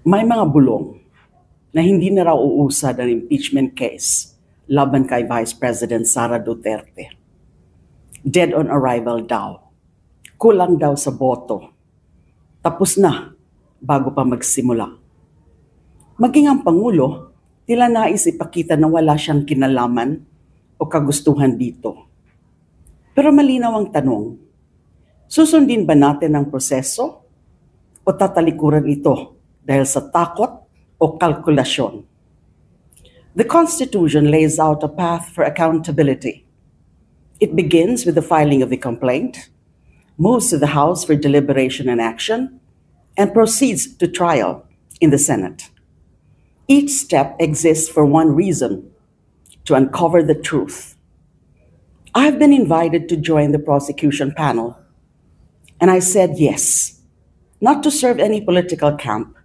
May mga bulong na hindi na raw uusad ang impeachment case laban kay Vice President Sara Duterte. Dead on arrival daw. Kulang daw sa boto. Tapos na bago pa magsimula. Maging ang Pangulo, tila nais ipakita na wala siyang kinalaman o kagustuhan dito. Pero malinaw ang tanong, susundin ba natin ang proseso o tatalikuran ito dahil sa takot o kalkulasyon? The Constitution lays out a path for accountability. It begins with the filing of the complaint, moves to the House for deliberation and action, and proceeds to trial in the Senate. Each step exists for one reason: to uncover the truth. I've been invited to join the prosecution panel, and I said yes, not to serve any political camp,